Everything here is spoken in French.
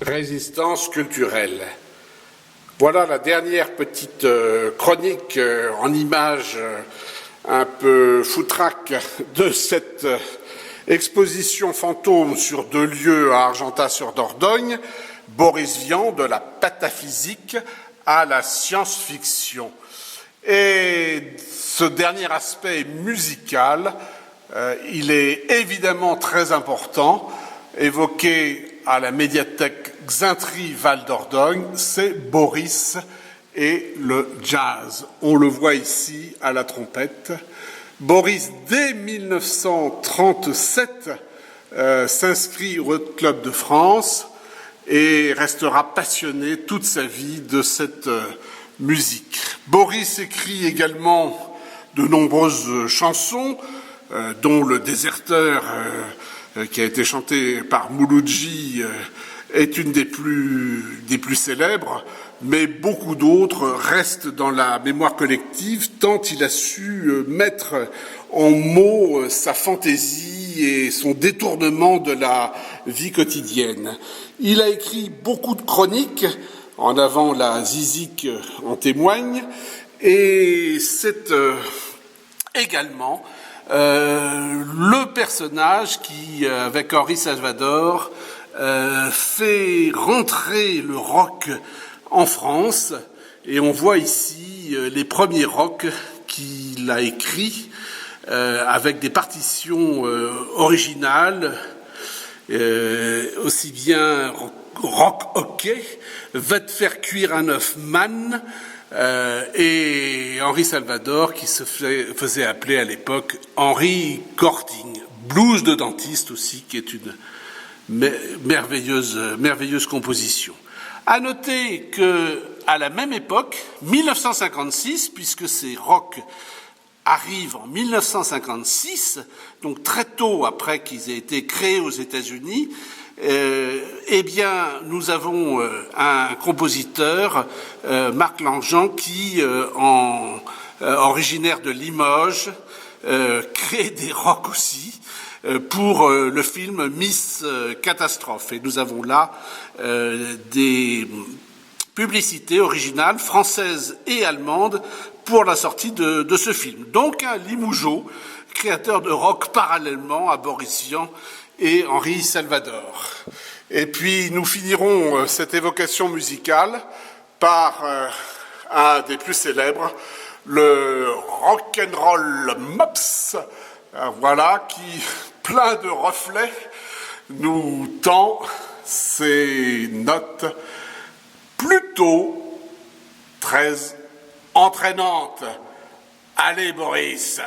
Résistance culturelle. Voilà la dernière petite chronique en images un peu foutraque de cette exposition fantôme sur 2 lieux à Argentat-sur-Dordogne, Boris Vian, de la pataphysique à la science-fiction. Et ce dernier aspect musical, il est évidemment très important, évoqué à la médiathèque Xaintry Val d'Ordogne, c'est Boris et le jazz. On le voit ici à la trompette. Boris, dès 1937, s'inscrit au Club de France et restera passionné toute sa vie de cette musique. Boris écrit également de nombreuses chansons, dont Le Déserteur, qui a été chanté par Mouloudji, est une des plus célèbres, mais beaucoup d'autres restent dans la mémoire collective tant il a su mettre en mots sa fantaisie et son détournement de la vie quotidienne. Il a écrit beaucoup de chroniques, en avant la Zizik en témoigne, et c'est également le personnage qui, avec Henri Salvador, fait rentrer le rock en France, et on voit ici les premiers rock qu'il a écrits avec des partitions originales, aussi bien rock hockey, Va te faire cuire un œuf man, et Henri Salvador qui se faisait appeler à l'époque Henri Gording, blues de dentiste aussi, qui est une merveilleuse composition. À noter que à la même époque, 1956, puisque ces rock arrivent en 1956, donc très tôt après qu'ils aient été créés aux États-Unis, eh bien, nous avons un compositeur, Marc Langean, qui, originaire de Limoges, crée des rock aussi pour le film Miss Catastrophe. Et nous avons là des publicités originales françaises et allemandes pour la sortie de ce film. Donc un Limougeot, créateur de rock parallèlement à Boris Vian et Henri Salvador. Et puis nous finirons cette évocation musicale par un des plus célèbres, le rock'n'roll mops, voilà, qui, plein de reflets, nous tend ces notes plutôt très entraînantes. Allez Boris!